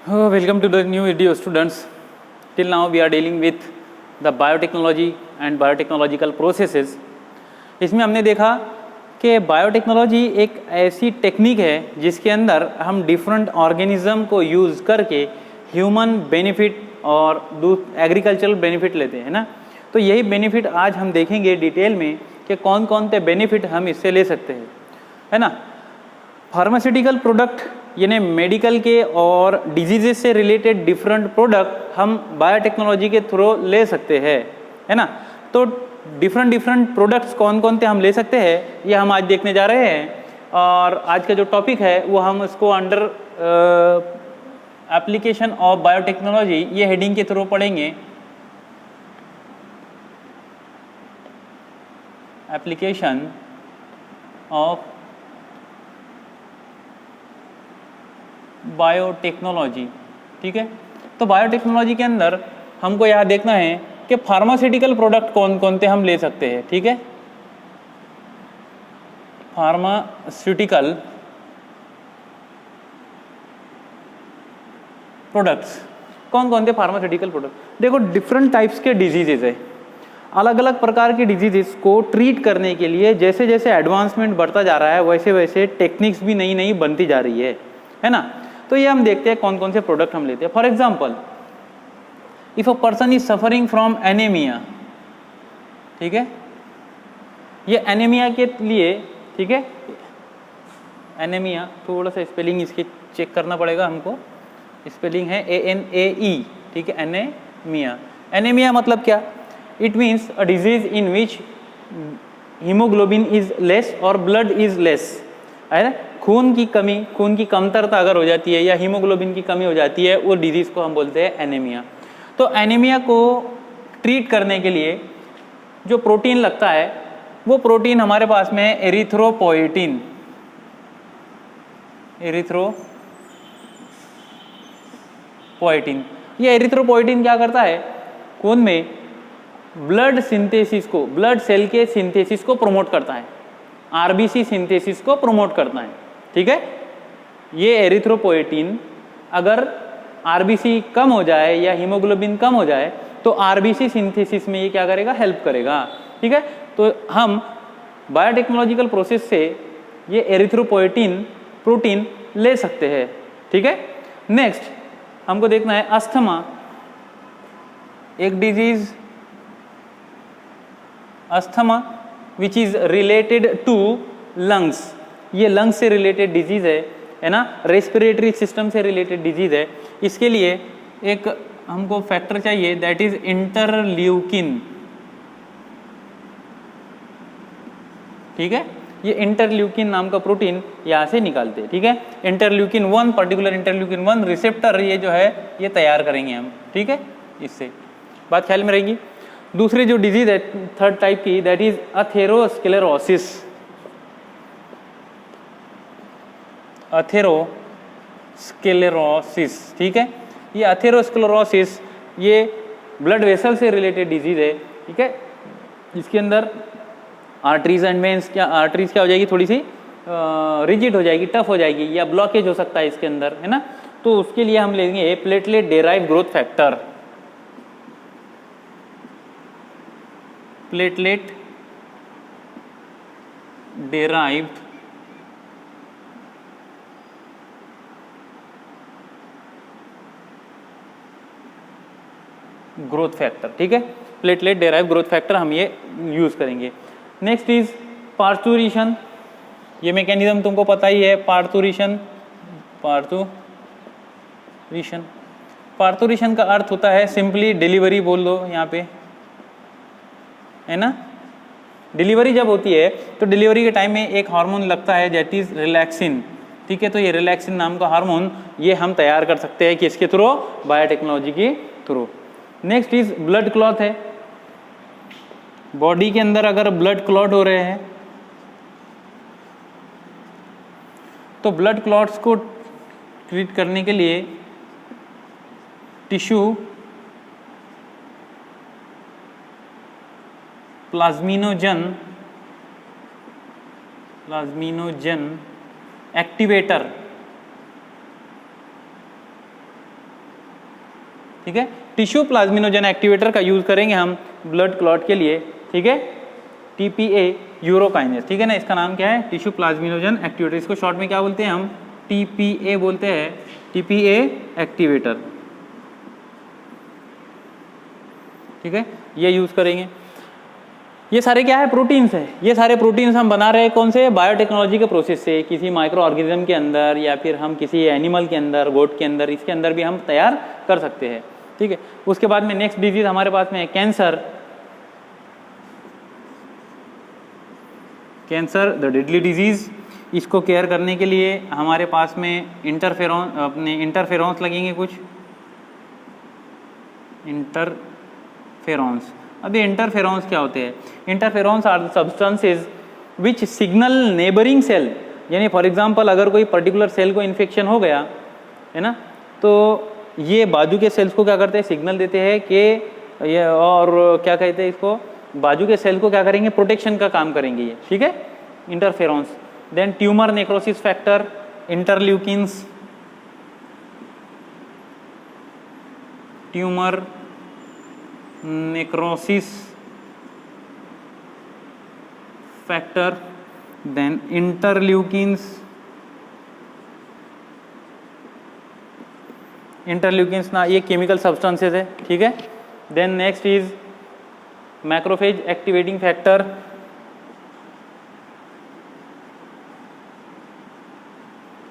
Welcome to the new video, students. Till now we are dealing with the biotechnology and biotechnological processes. इसमें हमने देखा कि biotechnology एक ऐसी टेक्निक है जिसके अंदर हम डिफरेंट ऑर्गेनिज्म को यूज़ करके ह्यूमन बेनिफिट और एग्रीकल्चरल बेनिफिट लेते हैं ना। तो यही बेनिफिट आज हम देखेंगे डिटेल में कि कौन कौन से बेनिफिट हम इससे ले सकते हैं, है ना। फार्मास्यूटिकल प्रोडक्ट यानी मेडिकल के और डिजीजेस से रिलेटेड डिफरेंट प्रोडक्ट हम बायोटेक्नोलॉजी के थ्रू ले सकते हैं, है ना। तो डिफरेंट प्रोडक्ट्स कौन कौन से हम ले सकते हैं ये हम आज देखने जा रहे हैं। और आज का जो टॉपिक है वो हम इसको अंडर एप्लीकेशन ऑफ बायोटेक्नोलॉजी ये हेडिंग के थ्रू पढ़ेंगे। एप्लीकेशन ऑफ बायोटेक्नोलॉजी, ठीक है। तो बायोटेक्नोलॉजी के अंदर हमको यहाँ देखना है कि फार्मास्यूटिकल प्रोडक्ट कौन कौन से हम ले सकते हैं, ठीक है। फार्मास्यूटिकल प्रोडक्ट्स कौन कौन से फार्मास्यूटिकल प्रोडक्ट, देखो डिफरेंट टाइप्स के डिजीजेज है। अलग अलग प्रकार के डिजीजेस को ट्रीट करने के लिए जैसे जैसे एडवांसमेंट बढ़ता जा रहा है वैसे वैसे टेक्निक्स भी नई नई बनती जा रही है ना। तो ये हम देखते हैं कौन कौन से प्रोडक्ट हम लेते हैं। For example, if a person is suffering from anaemia, ठीक है, ये एनीमिया के लिए, ठीक है, एनीमिया थोड़ा सा स्पेलिंग इसकी चेक करना पड़ेगा हमको। स्पेलिंग है ANAE, ठीक है, एनीमिया। एनीमिया मतलब क्या? It means a disease in which haemoglobin is less और ब्लड इज लेस, है ना। खून की कमी, खून की कमतरता अगर हो जाती है या हीमोग्लोबिन की कमी हो जाती है, वो डिजीज को हम बोलते हैं एनीमिया। तो एनीमिया को ट्रीट करने के लिए जो प्रोटीन लगता है वो प्रोटीन हमारे पास में है एरिथ्रोपोएटिन। एरिथ्रोपोएटिन, ये एरिथ्रोपोएटिन क्या करता है? खून में ब्लड सिंथेसिस को, ब्लड सेल के सिंथेसिस को प्रमोट करता है, आरबीसी सिंथेसिस को प्रमोट करता है, ठीक है। ये एरिथ्रोपोएटिन अगर आरबीसी कम हो जाए या हीमोग्लोबिन कम हो जाए तो आरबीसी सिंथेसिस में ये क्या करेगा? हेल्प करेगा, ठीक है। तो हम बायोटेक्नोलॉजिकल प्रोसेस से ये एरिथ्रोपोएटिन प्रोटीन ले सकते हैं, ठीक है। नेक्स्ट हमको देखना है अस्थमा, एक disease asthma which is related to lungs. ये लंग्स से रिलेटेड डिजीज है ना, रेस्पिरेटरी सिस्टम से रिलेटेड डिजीज है। इसके लिए एक हमको फैक्टर चाहिए, दैट इज इंटरल्यूकिन, ठीक है। ये इंटरल्यूकिन नाम का प्रोटीन यहाँ से निकालते हैं, ठीक है। इंटरल्यूकिन 1, पर्टिकुलर इंटरल्यूकिन 1 रिसेप्टर ये जो है ये तैयार करेंगे हम, ठीक है। इससे बात ख्याल में रहेगी। दूसरी जो डिजीज है थर्ड टाइप की, दैट इज अथेरोस्क्लेरोसिस। अथेरोस्क्लेरोसिस, ठीक है। ये अथेरोस्क्लेरोसिस ये ब्लड वेसल से रिलेटेड डिजीज है, ठीक है। इसके अंदर आर्टरीज एंड वेन्स, क्या आर्टरीज क्या हो जाएगी? थोड़ी सी रिजिड हो जाएगी, टफ हो जाएगी, या ब्लॉकेज हो सकता है इसके अंदर, है ना। तो उसके लिए हम लेंगे platelet derived growth factor. Platelet derived growth factor, ठीक है। प्लेटलेट डेराइव ग्रोथ फैक्टर हम ये यूज करेंगे। Next is parturition. ये मैकेनिज्म तुमको पता ही है, पार्थुरीशन। पार्थुरीशन का अर्थ होता है सिंपली डिलीवरी, बोल दो यहाँ पे, है ना। डिलीवरी जब होती है तो डिलीवरी के टाइम में एक हार्मोन लगता है दैट इज रिलैक्सिन, ठीक है। तो ये रिलैक्सिन नाम का हार्मोन ये हम तैयार कर सकते हैं किसके थ्रू? बायोटेक्नोलॉजी के through. Next is blood clot है। बॉडी के अंदर अगर ब्लड क्लॉट हो रहे हैं तो ब्लड क्लॉट्स को ट्रीट करने के लिए टिश्यू प्लाज्मिनोजन एक्टिवेटर ठीक है। टिश्यू प्लाज्मिनोजन एक्टिवेटर का यूज़ करेंगे हम ब्लड क्लॉट के लिए, ठीक है, TPA यूरोकाइनेस, ठीक है ना, इसका नाम क्या है, टिश्यू प्लाज्मिनोजन एक्टिवेटर, इसको शॉर्ट में क्या बोलते हैं हम, TPA बोलते हैं, TPA एक्टिवेटर, ठीक है, ये यूज़ करेंगे। ये सारे क्या है, प्रोटीन्स है, ये सारे प्रोटीन्स हम बना रहे हैं कौन से, बायोटेक्नोलॉजी के प्रोसेस से, किसी माइक्रो ऑर्गेनिज्म के अंदर या फिर हम किसी एनिमल के अंदर, गोट के अंदर, इसके अंदर भी हम तैयार कर सकते हैं, ठीक है। उसके बाद में नेक्स्ट डिजीज हमारे पास में है cancer, cancer the deadly disease. इसको केयर करने के लिए हमारे पास में इंटरफेरोन्स लगेंगे, कुछ इंटरफेरोन्स। अभी इंटरफेरोन्स क्या होते हैं, interferons are substances which signal neighbouring cell, यानी फॉर एग्जांपल अगर कोई पर्टिकुलर सेल को इन्फेक्शन हो गया है ना, तो ये बाजू के सेल्स को क्या करते हैं, सिग्नल देते हैं कि ये, और क्या कहते हैं इसको, बाजू के सेल को क्या करेंगे, प्रोटेक्शन का काम करेंगे ये, ठीक है, interferons. Then tumour necrosis factor, interleukins, tumour necrosis factor, then interleukins, ना ये केमिकल सब्सटेंसेस है, ठीक है। Then next is macrophage activating factor,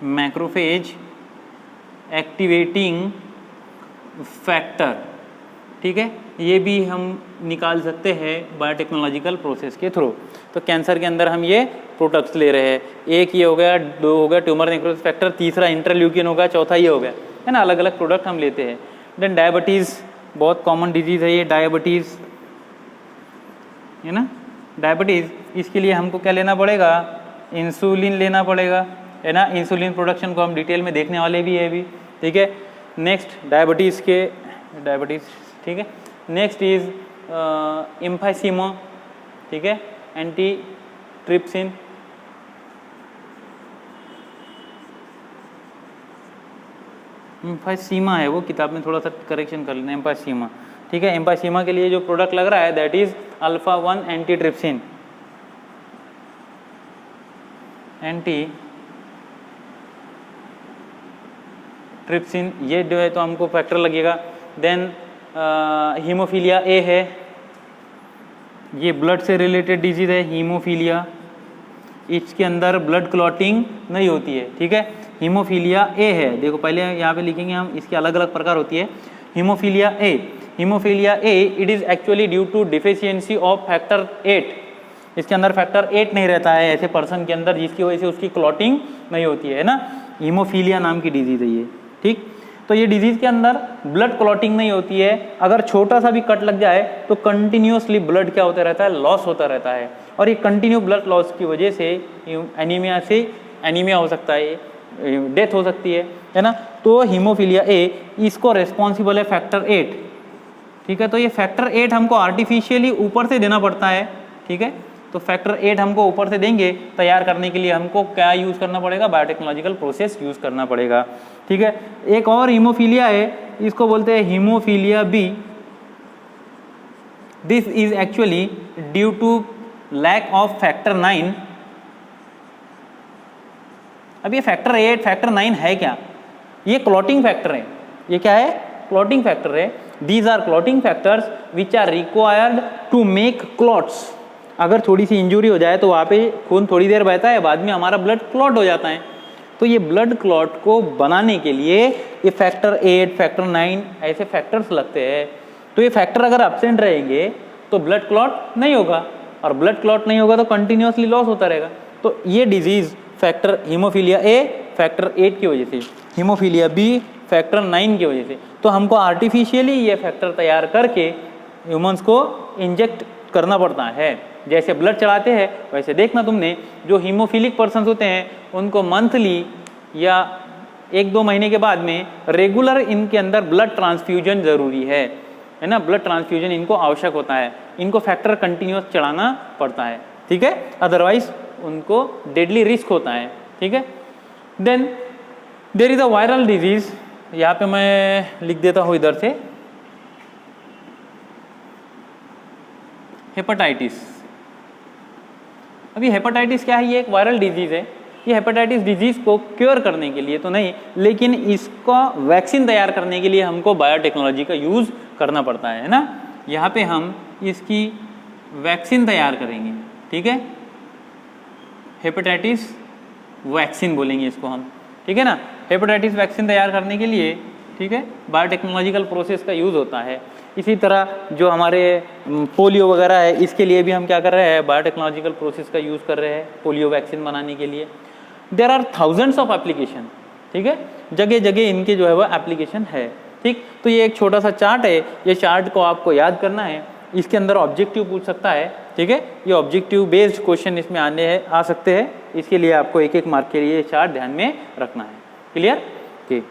macrophage activating factor, ठीक है, ये भी हम निकाल सकते हैं बायोटेक्नोलॉजिकल प्रोसेस के थ्रू। तो कैंसर के अंदर हम ये प्रोडक्ट्स ले रहे हैं, एक ये हो गया, दो हो गया ट्यूमर नेक्रोसिस फैक्टर, तीसरा इंटरल्यूकिन होगा, चौथा ये हो गया, है ना, अलग अलग प्रोडक्ट हम लेते हैं। देन डायबिटीज़, बहुत कॉमन डिजीज़ है ये डायबिटीज़, है ना, डायबिटीज़, इसके लिए हमको क्या लेना पड़ेगा, इंसुलिन लेना पड़ेगा, है ना, इंसुलिन प्रोडक्शन को हम डिटेल में देखने वाले भी है अभी, ठीक है। नेक्स्ट डायबिटीज़, ठीक है। नेक्स्ट इज एम्फाइसीमा, ठीक है, एंटी ट्रिप्सिन, एम्फाइसीमा है वो, किताब में थोड़ा सा करेक्शन कर लेना, एम्फाइसीमा, ठीक है। एम्फाइसीमा के लिए जो प्रोडक्ट लग रहा है that is alpha 1 anti trypsin, ये जो है तो हमको फैक्टर लगेगा। देन हीमोफीलिया ए है, ये ब्लड से रिलेटेड डिजीज है हीमोफीलिया, इसके अंदर ब्लड क्लॉटिंग नहीं होती है, ठीक है, हीमोफीलिया ए है। देखो पहले यहाँ पे लिखेंगे हम, इसके अलग अलग प्रकार होती है। Haemophilia A it is actually due to deficiency of factor 8, इसके अंदर फैक्टर 8 नहीं रहता है ऐसे पर्सन के अंदर, जिसकी वजह से उसकी क्लॉटिंग नहीं होती है ना, हीमोफीलिया नाम की डिजीज़ है ये, ठीक। तो ये डिजीज़ के अंदर ब्लड क्लॉटिंग नहीं होती है, अगर छोटा सा भी कट लग जाए तो कंटिन्यूसली ब्लड क्या होता रहता है, लॉस होता रहता है, और ये कंटिन्यू ब्लड लॉस की वजह से एनीमिया हो सकता है, डेथ हो सकती है ना। तो हीमोफीलिया ए इसको रेस्पॉन्सिबल है फैक्टर 8, ठीक है। तो ये फैक्टर 8 हमको आर्टिफिशियली ऊपर से देना पड़ता है, ठीक है। तो फैक्टर 8 हमको ऊपर से देंगे, तैयार करने के लिए हमको क्या यूज़ करना पड़ेगा, बायोटेक्नोलॉजिकल प्रोसेस यूज़ करना पड़ेगा, ठीक है। एक और हीमोफीलिया है, इसको बोलते हैं haemophilia B, this is actually due to lack of factor 9। अब ये फैक्टर 8 फैक्टर 9 है क्या, ये क्लॉटिंग फैक्टर है, ये क्या है, क्लॉटिंग फैक्टर है। These are clotting factors which are required to make clots. अगर थोड़ी सी इंजरी हो जाए तो वहाँ पे खून थोड़ी देर बहता है, बाद में हमारा ब्लड क्लॉट हो जाता है। तो ये ब्लड क्लॉट को बनाने के लिए ये फैक्टर 8 फैक्टर 9 ऐसे फैक्टर्स लगते हैं। तो ये फैक्टर अगर एब्सेंट रहेंगे तो ब्लड क्लॉट नहीं होगा, और ब्लड क्लॉट नहीं होगा तो कंटिन्यूसली लॉस होता रहेगा। तो ये disease factor haemophilia A factor 8 की वजह से, हीमोफीलिया बी फैक्टर 9 की वजह से, तो हमको आर्टिफिशियली ये फैक्टर तैयार करके ह्यूमंस को इंजेक्ट करना पड़ता है। जैसे ब्लड चढ़ाते हैं वैसे देखना तुमने, जो हीमोफिलिक पर्सन्स होते हैं उनको मंथली या 1-2 महीने के बाद में रेगुलर इनके अंदर ब्लड ट्रांसफ्यूजन ज़रूरी है ना, ब्लड ट्रांसफ्यूजन इनको आवश्यक होता है, इनको फैक्टर कंटिन्यूस चढ़ाना पड़ता है, ठीक है, अदरवाइज उनको डेडली रिस्क होता है, ठीक है। Then there is a viral disease, यहाँ पे मैं लिख देता हूँ इधर से, हेपेटाइटिस। अभी हेपेटाइटिस क्या है? ये एक वायरल डिजीज़ है। ये हेपेटाइटिस डिजीज़ को क्योर करने के लिए तो नहीं, लेकिन इसका वैक्सीन तैयार करने के लिए हमको बायोटेक्नोलॉजी का यूज़ करना पड़ता है ना। यहाँ पे हम इसकी वैक्सीन तैयार करेंगे, ठीक है, हेपेटाइटिस वैक्सीन बोलेंगे इसको हम, ठीक है ना। हेपेटाइटिस वैक्सीन तैयार करने के लिए, ठीक है, बायोटेक्नोलॉजिकल प्रोसेस का यूज़ होता है। इसी तरह जो हमारे पोलियो वगैरह है, इसके लिए भी हम क्या कर रहे हैं? बायोटेक्नोलॉजिकल प्रोसेस का यूज़ कर रहे हैं पोलियो वैक्सीन बनाने के लिए। There are thousands of application, ठीक है, जगह जगह इनके जो है वो एप्लीकेशन है, ठीक। तो ये एक छोटा सा चार्ट है, ये चार्ट को आपको याद करना है। इसके अंदर ऑब्जेक्टिव पूछ सकता है, ठीक है, ये ऑब्जेक्टिव बेस्ड क्वेश्चन इसमें आ सकते हैं। इसके लिए आपको एक एक मार्क के लिए चार्ट ध्यान में रखना है। क्लियर? ठीक।